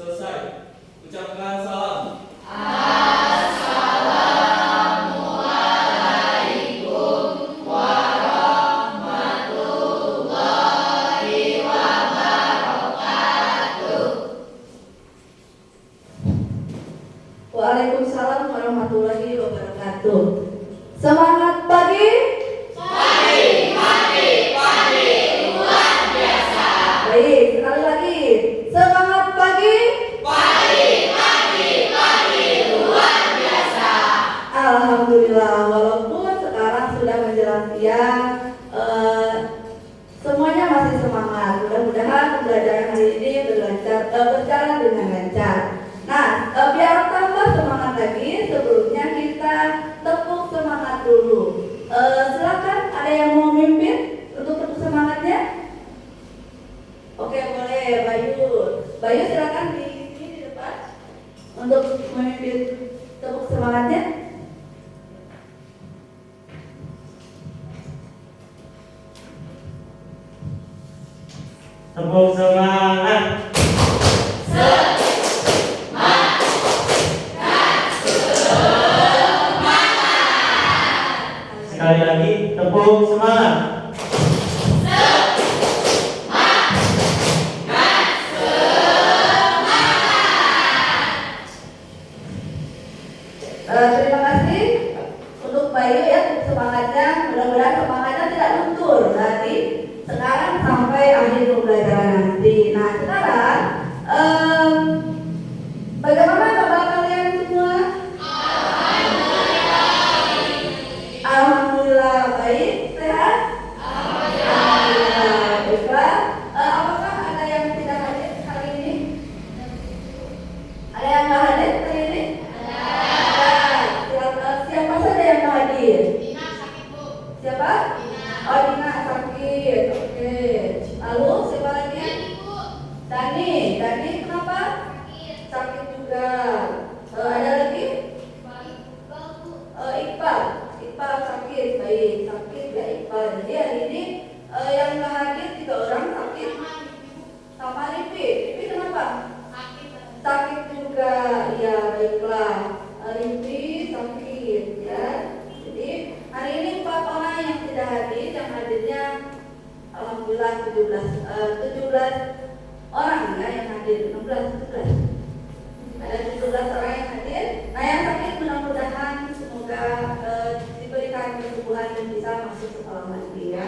Selesai. Ucapkan salam. Assalamualaikum warahmatullahi wabarakatuh. Waalaikumsalam warahmatullahi wabarakatuh. Semangat pagi. Luar biasa. Baik, sekali lagi. Semangat pagi. Luar biasa. Alhamdulillah, walaupun sekarang sudah menjelang siang, semuanya masih semangat. Mudah-mudahan pembelajaran hari ini berjalan dengan lancar. Nah, biar tambah semangat lagi, sebelumnya kita tepuk semangat dulu. Silakan, ada yang mau mimpin untuk tepuk semangatnya? Oke, boleh, Bayu. Bayu silakan di sini di depan untuk memimpin tepuk semangatnya. Tepuk semangat. Sekali lagi, tepuk semangat. Terima kasih untuk Bayu ya untuk semangatnya. Mudah-mudahan semangatnya tidak luntur dari sekarang sampai akhir pembelajaran nanti. Nah, sekarang bagaimana kabar kalian semua? Alhamdulillah baik, sehat? Alhamdulillah. Baiklah. Apakah ada yang tidak hadir hari ini? Ada yang nggak hadir hari ini? Siapa saja yang nggak hadir? Dina sakit, Bu. Siapa? Oh, Dina sakit. Oke. Lalu siapa lagi? Bu. Dani. Dani kenapa? Sakit juga. Ada lagi? Iqbal. Iqbal sakit. Baik, sakit ya Iqbal. Jadi hari ini yang nggak hadir 3 orang sakit. Sama Ripi. Ripi kenapa? Sakit juga. Ya baiklah. Ripi sakit ya. Jadi hari ini 4 orang yang tidak hadir, yang hadirnya alhamdulillah 17 orang ya yang hadir. 17. Ada 17 orang yang hadir. Nah, yang sakit mudah-mudahan semoga diberikan kesembuhan dan bisa masuk sekolah lagi ya.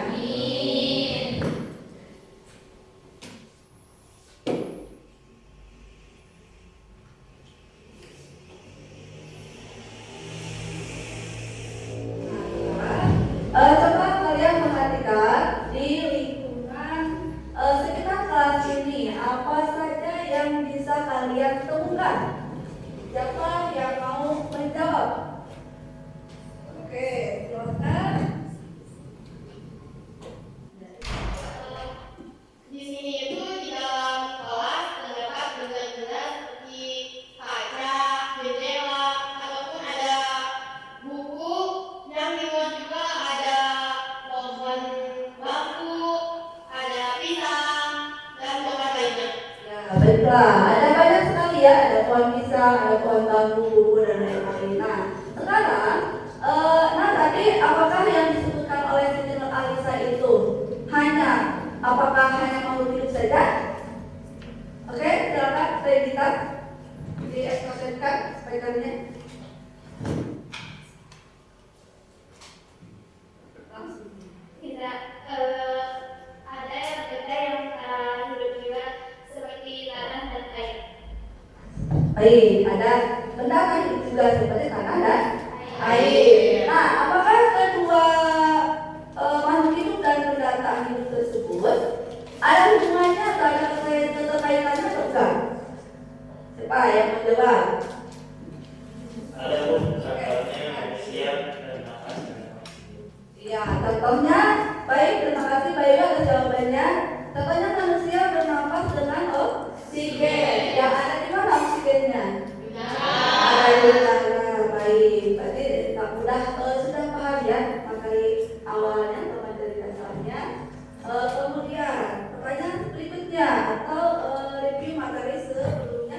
Coba kalian perhatikan di lingkungan sekitar kelas ini apa saja yang bisa kalian temukan. Siapa yang mau menjawab? Oke, silakan. Di sini itu di dalam kelas terdapat benda-benda seperti kaca, jendela, ataupun ada buku yang di luar juga ada pohon bambu, ada pisang, dan pohon lainnya. Ya, baiklah. Ada banyak sekali ya, ada pohon pisang, ada pohon bambu, buku dan lain-lain. Nah, sekarang, tadi apakah yang disebutkan oleh Siti Nur Alisa itu apakah hanya makhluk hidup saja? Oke, silakan Redita dieksploitkan speakernya. Tidak ada benda yang hidup juga seperti tanah dan air. Baik, ada benda kan hidup juga seperti tanah dan air. Nah, apakah kedua makhluk hidup dan benda tak hidup tersebut ada hubungannya atau ada keterkaitannya atau bukan? Siapa yang menjawab? Ada contohnya manusia dan nafas dan oksigen. Ya, contohnya baik, terima kasih Bayu atas jawabannya. Contohnya manusia bernafas dengan oksigen. Yang ada di mana oksigennya? Ada di udara. Baik, berarti sudah paham ya materi awalnya atau materi dasarnya. Kemudian pertanyaan berikutnya atau review materi sebelumnya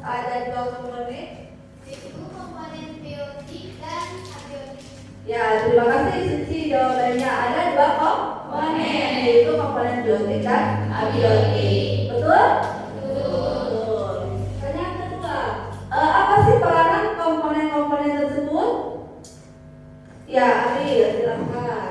ada dua komponen. Yaitu komponen biotik dan abiotik. Ya, terima kasih Suci. Jawabannya ada dua komponen, yaitu komponen biotik dan abiotik. Betul? Betul. Pertanyaan kedua, apa sih peranan komponen-komponen tersebut? Ya, Ari, silakan.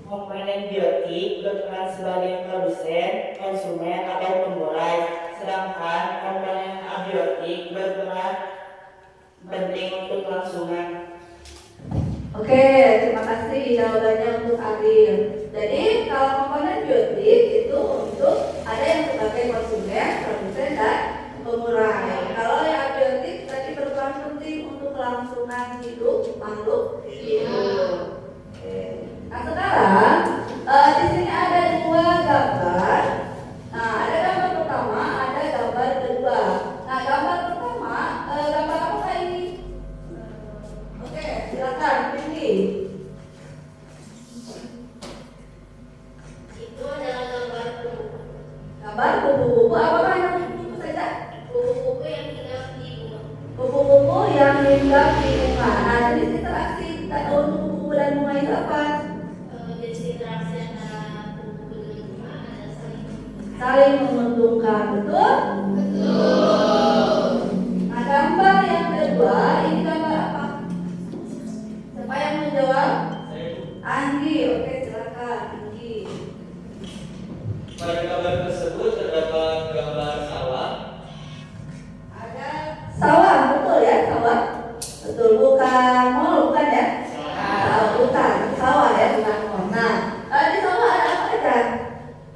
Komponen biotik berperan sebagai produsen, konsumen, atau pengurai, sedangkan komponen abiotik berperan penting untuk kelangsungan. Oke, terima kasih jawabannya untuk Aril. Jadi kalau komponen biotik itu untuk ada yang sebagai konsumen, produsen, dan pengurai. Kalau yang abiotik tadi berperan penting untuk kelangsungan hidup makhluk hidup. Oke. Nah sekarang di sini ada dua gambar. Nah ada gambar pertama, ada gambar kedua. Nah gambar pertama, gambar apa ini? Oke, silakan pilih. Itu adalah gambar buku. Gambar buku-buku, apakah hanya buku-buku saja? Buku-buku yang hinggap di bunga. Buku-buku yang hinggap di bunga. Nah jenis interaksi untuk buku dan bunga itu apa? Jenis interaksi antara buku dengan bunga adalah Saling menguntungkan, betul? Betul. Nah gambar yang kedua, ini gambar apa? Siapa yang menjawab? Saya Anggi, oke silakan Anggi. pada gambar tersebut terdapat gambar sawah. Ada sawah, betul ya sawah? Betul, bukan mall, bukan ya? Bukan, sawah ya, bukan mall. Nah, di sawah ada apa aja?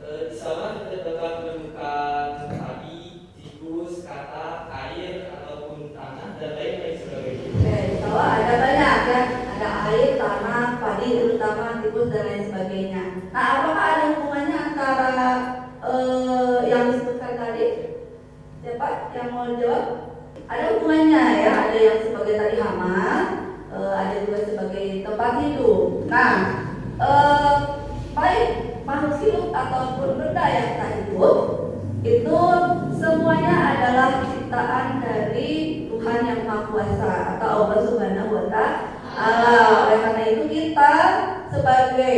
Di sawah terdapat menemukan padi, tikus, katak, air ataupun tanah dan lain-lain sebagainya. Oke, di sawah ada banyak ya, ada air, tanah, padi, terutama tikus dan lain sebagainya. Nah, apakah ada hubungannya antara yang disebutkan tadi? Siapa yang mau jawab? Ada hubungannya ya, ada yang sebagai tadi hama, ada juga sebagai tempat hidup. Nah, baik makhluk hidup ataupun benda yang tak hidup itu semuanya adalah ciptaan dari Tuhan yang Maha Kuasa atau Allah Subhanahu wa Ta'ala. Oleh karena itu kita sebagai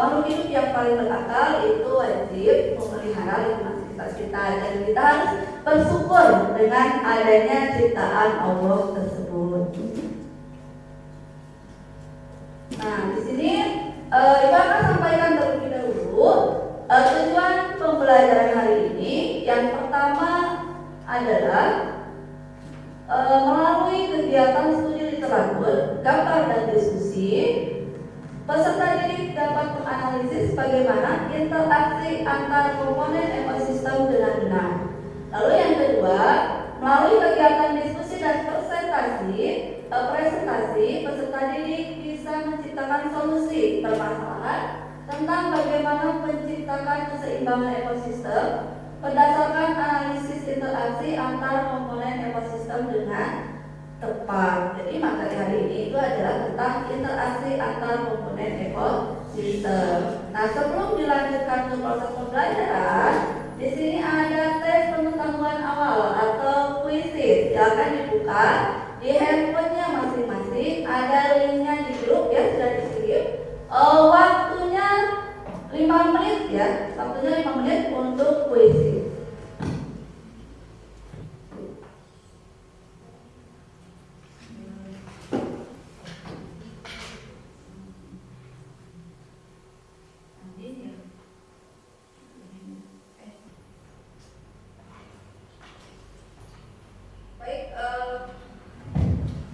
makhluk hidup yang paling berakal itu wajib memelihara lingkungan sekitar kita dan kita harus bersyukur dengan adanya ciptaan Allah tersebut. Nah, di sini Ibu akan sampaikan terlebih dahulu tujuan pembelajaran hari ini. Yang pertama adalah melalui kegiatan studi literatur, gambar dan diskusi, peserta didik dapat menganalisis bagaimana interaksi antar komponen ekosistem dengan benar. Lalu yang kedua, melalui kegiatan diskusi dan presentasi, peserta didik bisa menciptakan solusi permasalahan tentang bagaimana menciptakan keseimbangan ekosistem berdasarkan analisis interaksi antar komponen ekosistem dengan tepat. Jadi materi hari ini itu adalah tentang interaksi antar komponen ekosistem. Nah, sebelum dilanjutkan ke proses pembelajaran, di sini ada tes pengetahuan awal atau kuisis. Silakan dibuka di handphonenya masing-masing. Ada linknya di grup ya, sudah dikirim. Waktunya 5 menit ya, waktunya 5 menit untuk kuisis.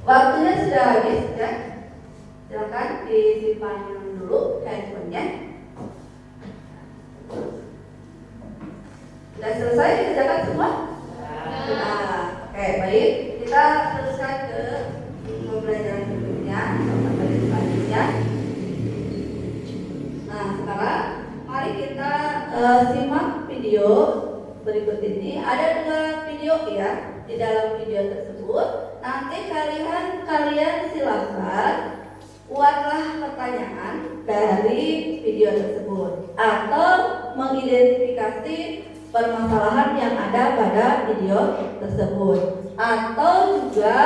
Waktunya sudah habis ya. Silakan disimpan dulu handphonenya. Sudah selesai dikerjakan semua? Nah, oke baik. Kita teruskan ke pembelajaran berikutnya, materi selanjutnya. Nah sekarang mari kita simak video berikut ini. Ada 2 video ya. Di dalam video tersebut nanti kalian silakan buatlah pertanyaan dari video tersebut atau mengidentifikasi permasalahan yang ada pada video tersebut atau juga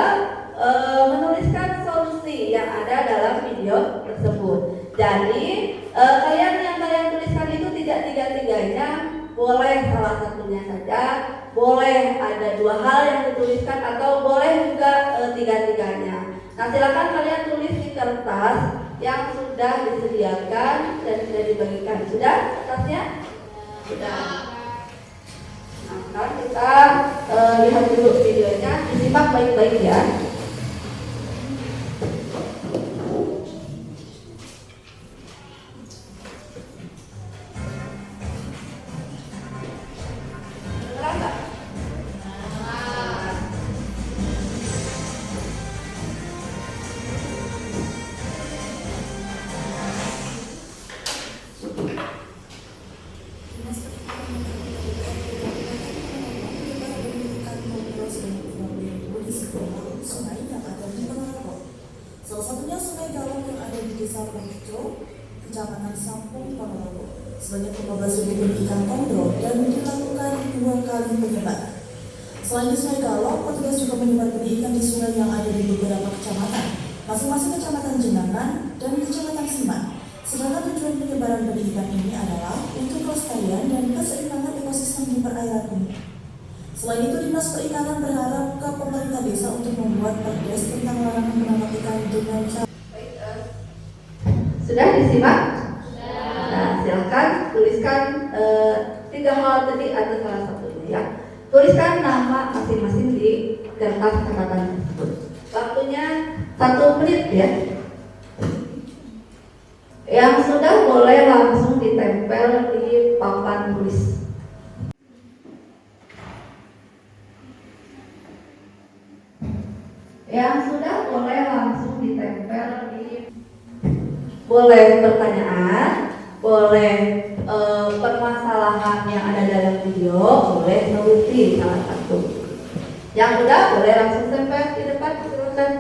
menuliskan solusi yang ada dalam video tersebut. Jadi yang kalian tuliskan itu tidak tiga-tiganya, boleh salah satunya saja, boleh ada dua hal yang dituliskan atau boleh juga tiga-tiganya. Nah, silakan kalian tulis di kertas yang sudah disediakan dan sudah dibagikan. Sudah kertasnya? Sudah. Nah, sekarang kita lihat dulu videonya, disimak baik-baik ya. Sungai yang ada di Ponorogo. Salah satunya Sungai Galong yang ada di Desa Pondok, Kecamatan Sampung, Ponorogo. Sebanyak 15 unit ikan kondro dan dilakukan 2 kali penyebaran. Selain di Sungai Galong, petugas juga menyebar benih ikan di sungai yang ada di beberapa kecamatan, masing-masing kecamatan Jenangan dan kecamatan Siman. Sedangkan tujuan penyebaran benih ikan ini adalah untuk kelestarian dan keseimbangan ekosistem di perairan umum. Selain itu, Dinas Perikanan berharap ke pemerintah desa untuk membuat perdes tentang larangan menangkap ikan dengan cara. Sudah disimak? Nah, silakan tuliskan 3 hal tadi atau salah satunya ya. Tuliskan nama masing-masing di kertas catatan tersebut. Waktunya 1 menit ya. Yang sudah boleh langsung ditempel di papan tulis. Yang sudah boleh langsung ditempel di. Boleh pertanyaan, boleh permasalahan yang ada dalam video, boleh solusi salah satu. Yang udah boleh langsung tempel di depan, silakan.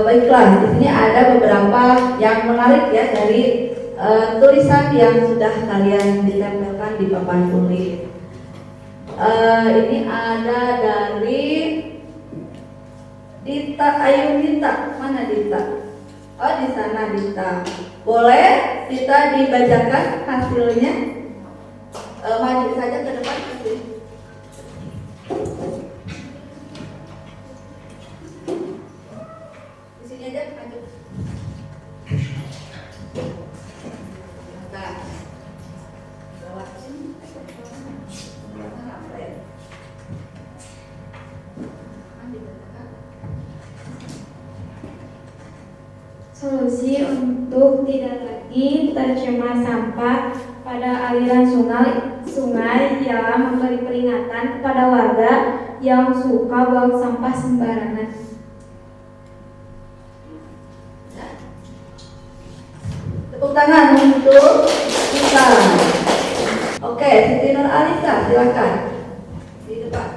Baiklah, di sini ada beberapa yang menarik ya dari tulisan yang sudah kalian ditempelkan di papan tulis. Ini ada dari Dita Ayu Dita. Mana Dita? Oh, di sana Dita. Boleh Dita dibacakan hasilnya? Maju saja ke depan. Solusi untuk tidak lagi tercemar sampah pada aliran sungai ialah memberi peringatan kepada warga yang suka buang sampah sembarangan. Tepuk tangan untuk kita. Oke, Siti Nur Alisa, silakan di depan.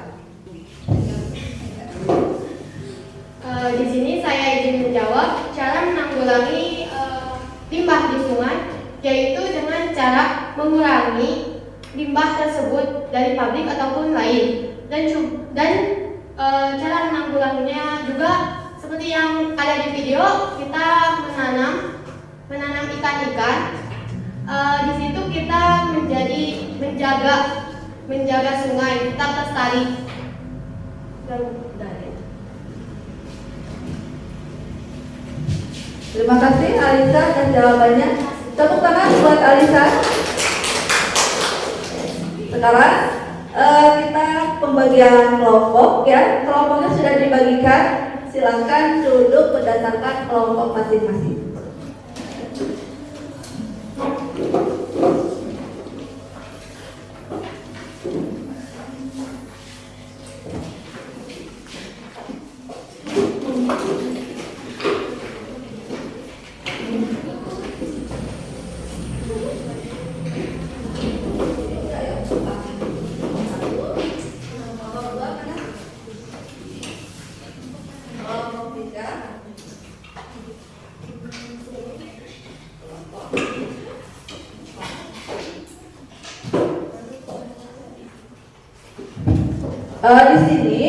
Di sini saya izin menjawab cara menanggulangi limbah di sungai, yaitu dengan cara mengurangi limbah tersebut dari pabrik ataupun lain, dan cara menanggulanginya juga seperti yang ada di video. Kita menanam ikan-ikan. Di situ kita menjaga sungai tetap lestari. Terima kasih Alisa dan jawabannya. Tepuk tangan buat Alisa. Sekarang kita pembagian kelompok ya. Kelompoknya sudah dibagikan. Silakan duduk berdasarkan kelompok masing-masing. Di sini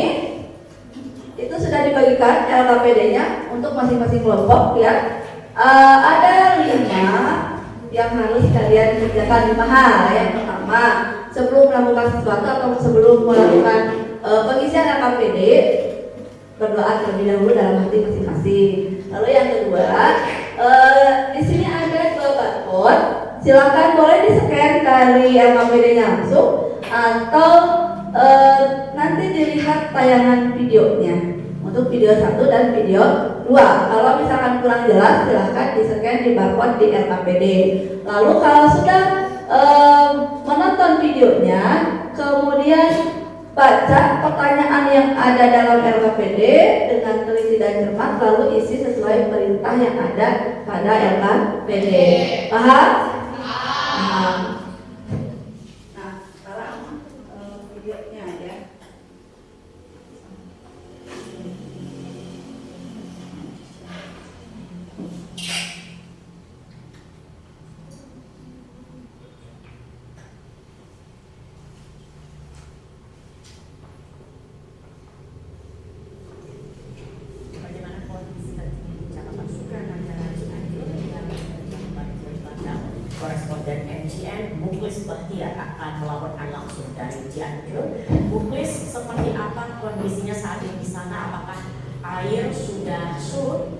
itu sudah dibagikan LKPD-nya untuk masing-masing kelompok ya. Ada 5 yang harus kalian kerjakan, 5 hal. Yang pertama, sebelum melakukan sesuatu atau sebelum melakukan pengisian LKPD, berdoa terlebih dahulu dalam hati masing-masing. Lalu yang kedua, di sini ada 2 barcode. Silakan boleh di-scan dari LKPD-nya langsung atau nanti dilihat tayangan videonya untuk video 1 dan video 2. Kalau misalkan kurang jelas, silahkan di-scan di barcode di LKPD. Lalu kalau sudah menonton videonya, kemudian baca pertanyaan yang ada dalam LKPD dengan teliti dan cermat, lalu isi sesuai perintah yang ada pada LKPD. Paham? Paham. Nah, sekarang videonya ya. Bagaimana kondisi terkini di Kecamatan Sukanagara Cianjur yang Kecamatan Cilacap. Koresponden MCN Muklis Bahtiar akan melaporkan langsung dari Cianjur. Muklis, seperti apa kondisinya saat ini di sana? Apakah air sudah surut?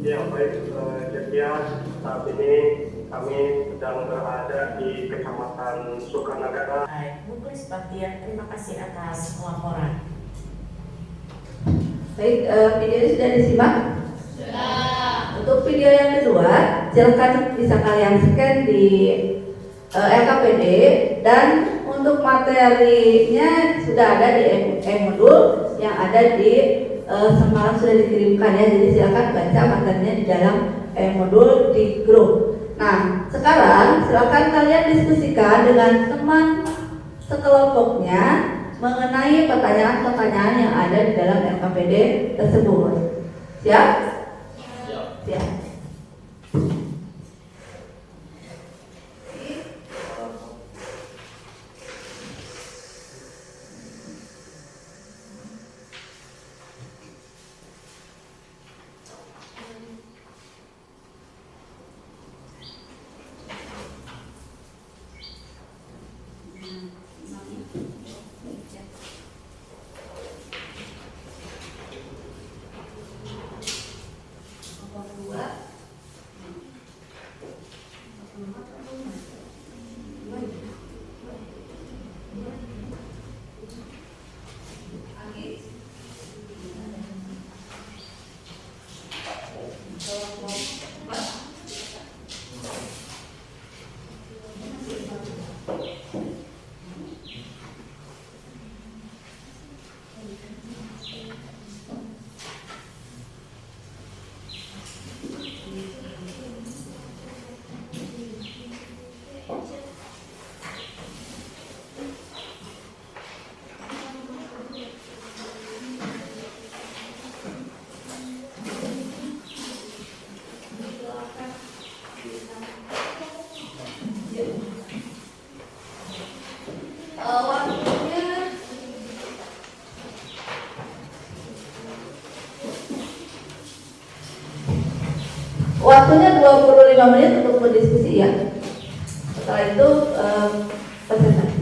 Ya baik, Jatian, saat ini kami sedang berada di Kecamatan Sukanagara. Baik, Muklis Bahtiar, terima kasih atas laporan. Baik, videonya sudah disimak? Untuk video yang kedua, silakan bisa kalian scan di LKPD, dan untuk materinya sudah ada di e-modul yang ada di semalam sudah dikirimkan ya. Jadi silakan baca materinya di dalam e-modul di grup. Nah, sekarang silakan kalian diskusikan dengan teman sekelompoknya mengenai pertanyaan-pertanyaan yang ada di dalam LKPD tersebut. Siap? Siap. Waktunya 25 menit untuk berdiskusi ya. Setelah itu presentasi.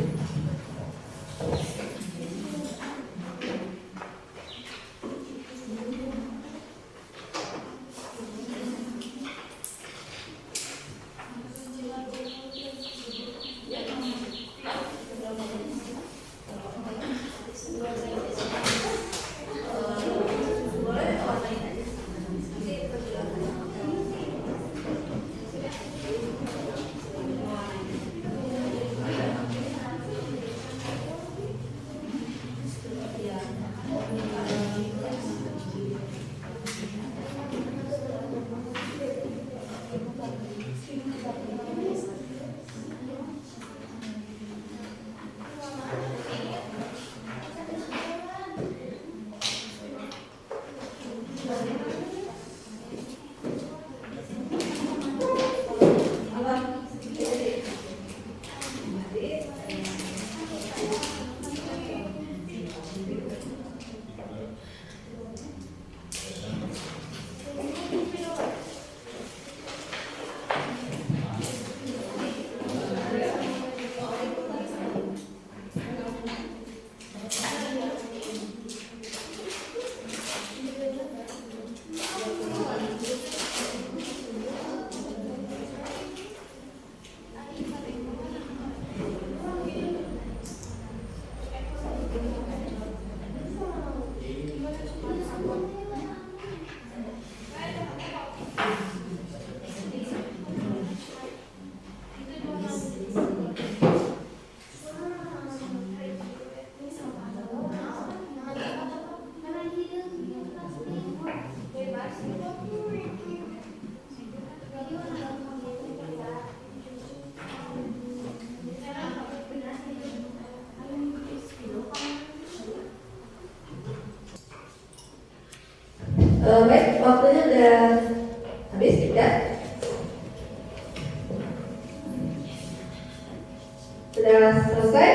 Sudah selesai?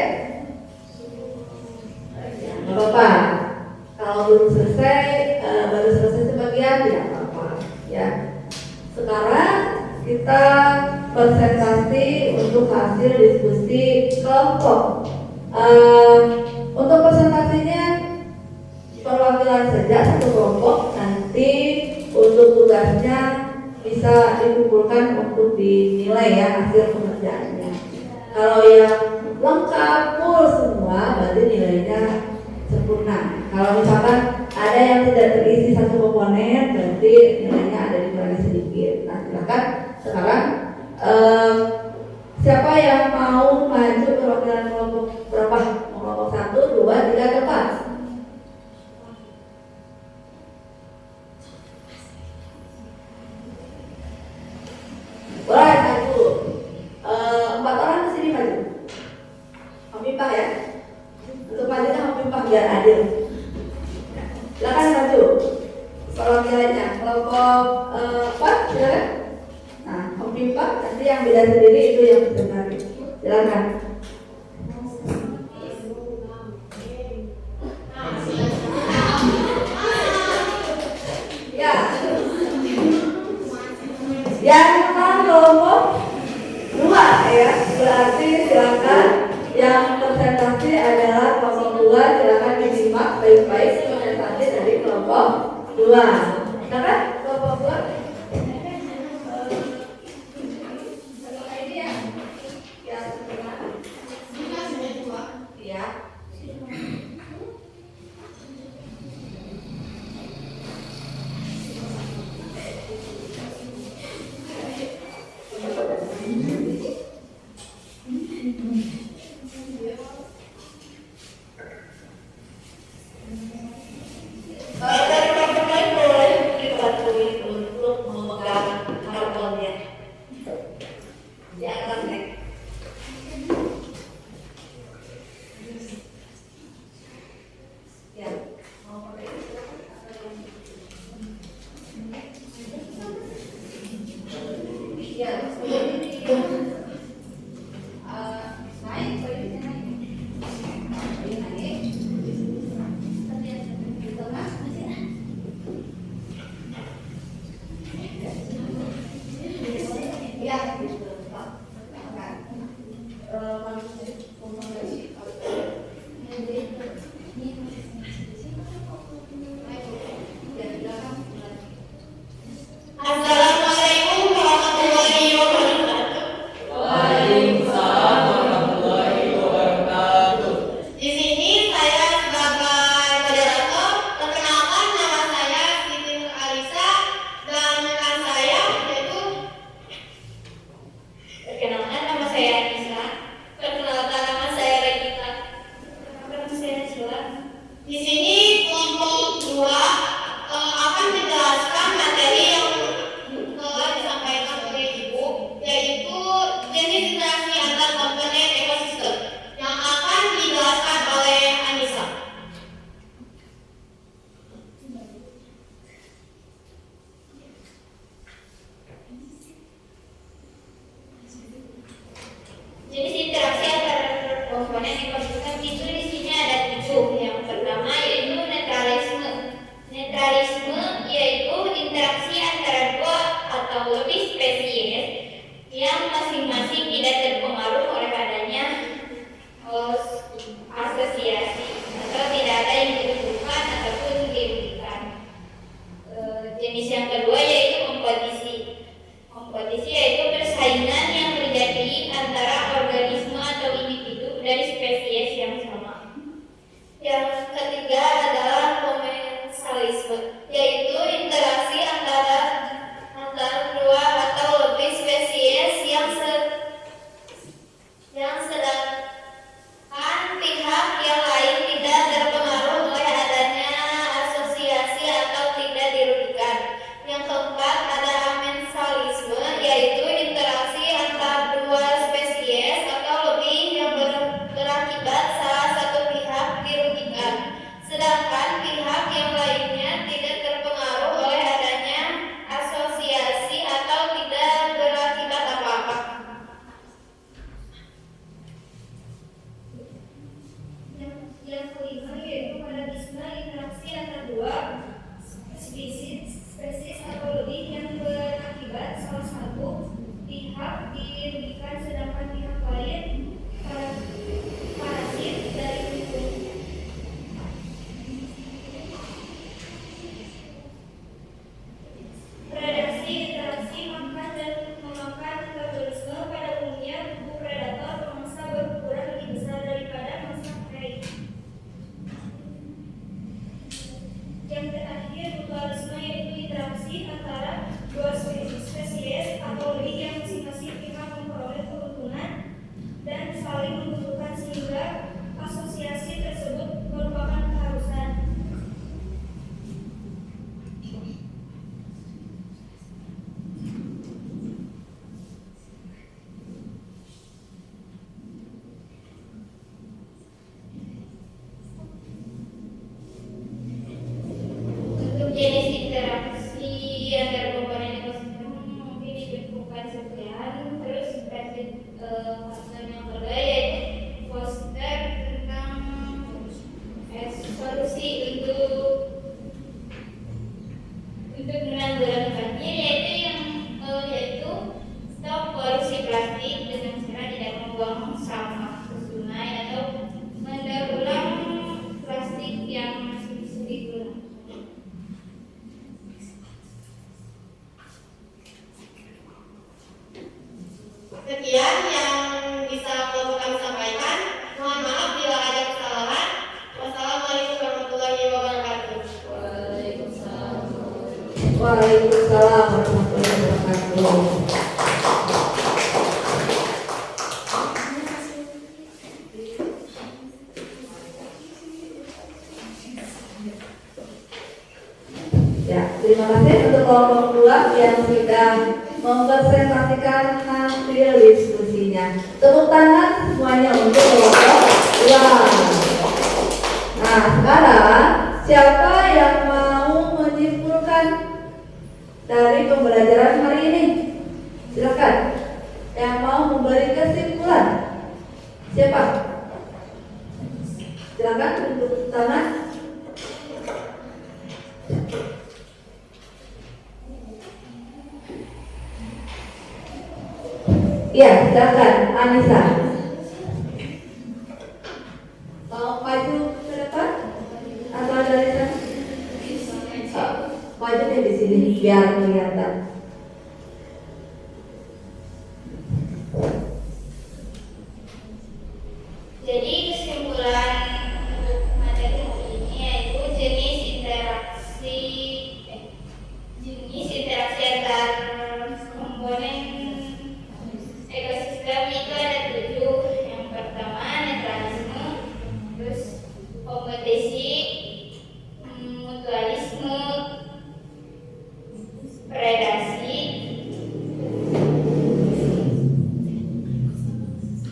Nggak apa-apa. Kalau belum selesai, baru selesai sebagian, tidak apa-apa. Ya. Sekarang kita presentasi untuk hasil diskusi kelompok. Untuk presentasinya perwakilan saja satu kelompok, nanti untuk tugasnya bisa dikumpulkan untuk dinilai ya hasil pengerjaannya. Kalau yang lengkap full semua berarti nilainya sempurna. Kalau misalkan ada yang tidak terisi satu komponen berarti nilainya ada dikurangi sedikit. Nah silakan sekarang siapa yang mau maju perwakilan kelompok berapa? Kelompok 1, 2, 3, 4. Boleh maju. 4 orang kesini maju. Homimpah ya. Untuk majunya homimpah biar adil. Silakan maju. Perwakilannya kelompok 4 silakan. Nah, homimpah nanti yang beda sendiri itu yang sebenarnya. Silakan. Ya. Yang menang kelompok 2 ya, berarti silakan yang presentasi adalah kelompok 2, silakan disimak baik-baik presentasi dari kelompok 2. Silakan kelompok 2. Ini ya, yang sebelah. Ya. Dari kelompok lain boleh dibantuin untuk memegang karbonnya. Di atas nek. Ya, mau pakai ini silakan. Ya, ini naik, baliknya naik. Ini naik. Di tengah masih naik. Ya, gitu. Assalamualaikum warahmatullahi wabarakatuh. Waalaikumsalam warahmatullahi wabarakatuh. Di sini saya sebagai moderator, perkenalkan nama saya Siti Nur Alisa dan rekan saya yaitu perkenalkan nama saya Anissa, perkenalkan nama saya Regita, perkenalkan nama saya Sheila. Di sini kelompok 2 akan menjelaskan materi yang telah disampaikan oleh Ibu, yaitu jenis interaksi antar komponen ekosistem yang akan dijelaskan oleh Anissa. Jenis interaksi antar komponen ekosistem itu di sini ada 7. Yang pertama yaitu netralisme. Netralisme yaitu interaksi antara 2 atau lebih spesies yang masing-masing tidak terpengaruh oleh adanya asosiasi atau tidak ada yang diuntungkan ataupun dirugikan. Jenis yang kedua yaitu kompetisi. Kompetisi yaitu persaingan yang terjadi antara organisme atau individu dari spesies yang sama. Yang ketiga adalah komensalisme, yaitu interaksi antara 2 atau lebih spesies yang sedangkan pihak yang lain tidak terpengaruh oleh adanya asosiasi atau tidak dirugikan. Yang keempat ada amensalisme, yaitu interaksi pihak dirugikan sedangkan pihak lain parasit dari lingkungannya. Predasi, interaksi, makan dan memakan metabolisme pada umumnya tubuh predator pemangsa berukuran lebih besar daripada mangsa prey. Yang terakhir, mutualisme yaitu interaksi antara dua spesies atau lebih yang masing-masing pihak memperoleh keuntungan dan saling membutuhkan sehingga asosiasi tersebut merupakan keharusan. Untuk jenis interaksi antara komponen ekosistem mungkin ditentukan sekian. Terus fase yang kedua yaitu poster tentang solusi untuk menanggulangi yaitu stop polusi plastik dengan cara tidak membuang sampah ke sungai atau mendaur ulang plastik yang masih bisa digunakan. Sekian yang bisa kami sampaikan. Mohon maaf bila ada kesalahan. Wassalamualaikum warahmatullahi wabarakatuh. Waalaikumsalam warahmatullahi wabarakatuh. Ya, terima kasih untuk kelompok 2 yang sudah mempresentasikan hasil diskusinya. Tepuk tangan semuanya untuk kelompok 2. Nah, sekarang siapa yang mau menyimpulkan dari pembelajaran hari ini? Silakan. Yang mau memberi kesimpulan. Siapa? Silakan tepuk tangan. Ya, silakan Anissa. Mau maju ke depan atau dari sana? Maju di sini biar kelihatan. Jadi kesimpulan untuk materi hari ini yaitu jenis interaksi antar komponen ekosistem itu ada 7. Yang pertama netralisme, terus kompetisi, mutualisme, predasi,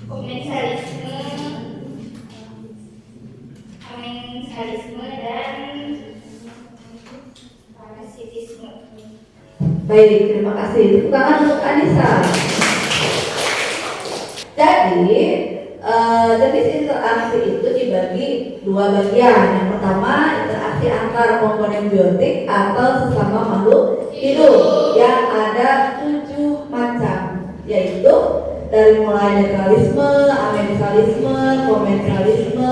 komensalisme, amensalisme dan parasitisme. Baik, terima kasih. Tepuk tangan untuk Anissa. Jadi, jenis interaksi itu dibagi 2 bagian. Yang pertama, interaksi antar komponen biotik atau sesama makhluk hidup yang ada 7 macam, yaitu dari mulai netralisme, amensalisme, komensalisme,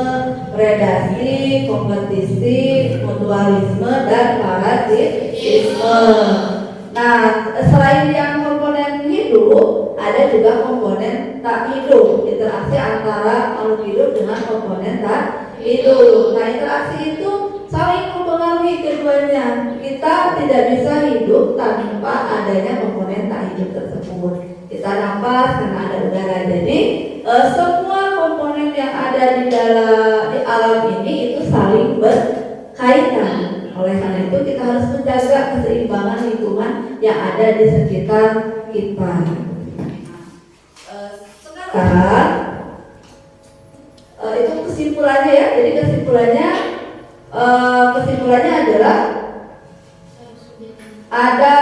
predasi, kompetisi, mutualisme, dan parasitisme. Nah, selain yang komponen hidup, ada juga komponen tak hidup, interaksi antara makhluk hidup dengan komponen tak hidup. Nah, interaksi itu saling mempengaruhi keduanya. Kita tidak bisa hidup tanpa adanya komponen tak hidup tersebut. Kita nafas karena ada udara. Jadi semua komponen yang ada di alam ini itu saling berkaitan. Oleh karena itu kita harus menjaga keseimbangan lingkungan yang ada di sekitar kita. Sekarang itu kesimpulannya ya. Jadi kesimpulannya adalah ada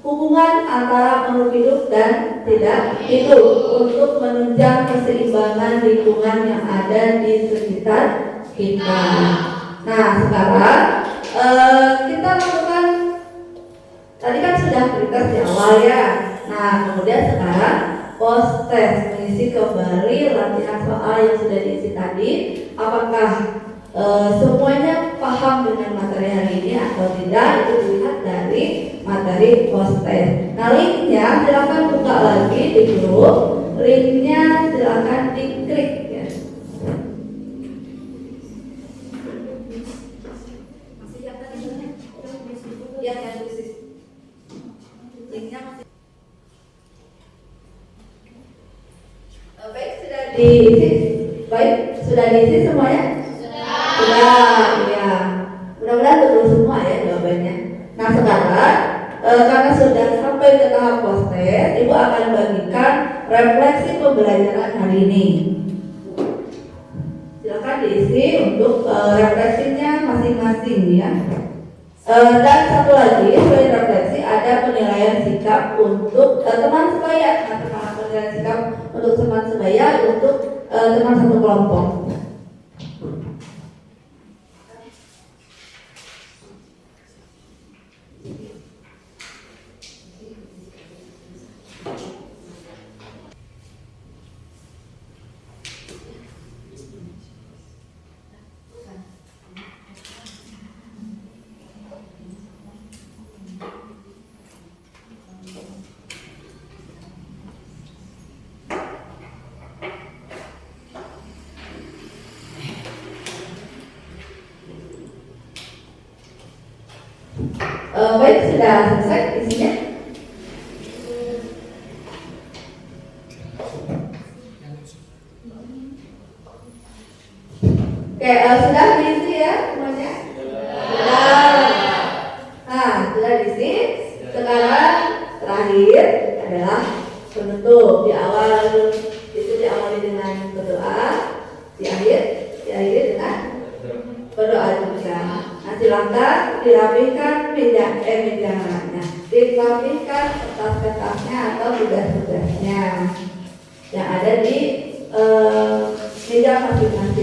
hubungan antara makhluk hidup dan tidak hidup untuk menunjang keseimbangan lingkungan yang ada di sekitar kita. Nah, sekarang kita lakukan Tadi kan sudah pretest di awal ya. Nah, kemudian sekarang post test, mengisi kembali latihan soal yang sudah diisi tadi. Apakah semuanya paham dengan materi hari ini atau tidak? Itu dilihat dari materi post test. Nah, linknya silakan buka lagi di grup. Linknya silakan diklik ya. Masih yang tadi yang khusus. Linknya masih. Baik, sudah diisi. Baik, sudah diisi semuanya? Sudah, ya. Mudah-mudahan betul semua ya jawabannya. Nah, sekarang karena sudah sampai ke tahap post test, Ibu akan bagikan refleksi pembelajaran hari ini. Silakan diisi untuk refleksinya masing-masing ya. Dan satu lagi, selain refleksi ada penilaian sikap untuk teman sebaya. Nah, penilaian sikap untuk teman sebaya untuk teman satu kelompok. Baik, sudah selesai isinya. Oke, sudah diisi ya semuanya? Sudah. Nah, sudah diisi. Sekarang terakhir adalah penutup. Di awal itu diawali dengan berdoa, diakhiri dengan berdoa juga. Nah, silakan dirapikan meja-mejanya, dirapikan kertas-kertasnya atau tugas-tugasnya yang ada di meja masing-masing.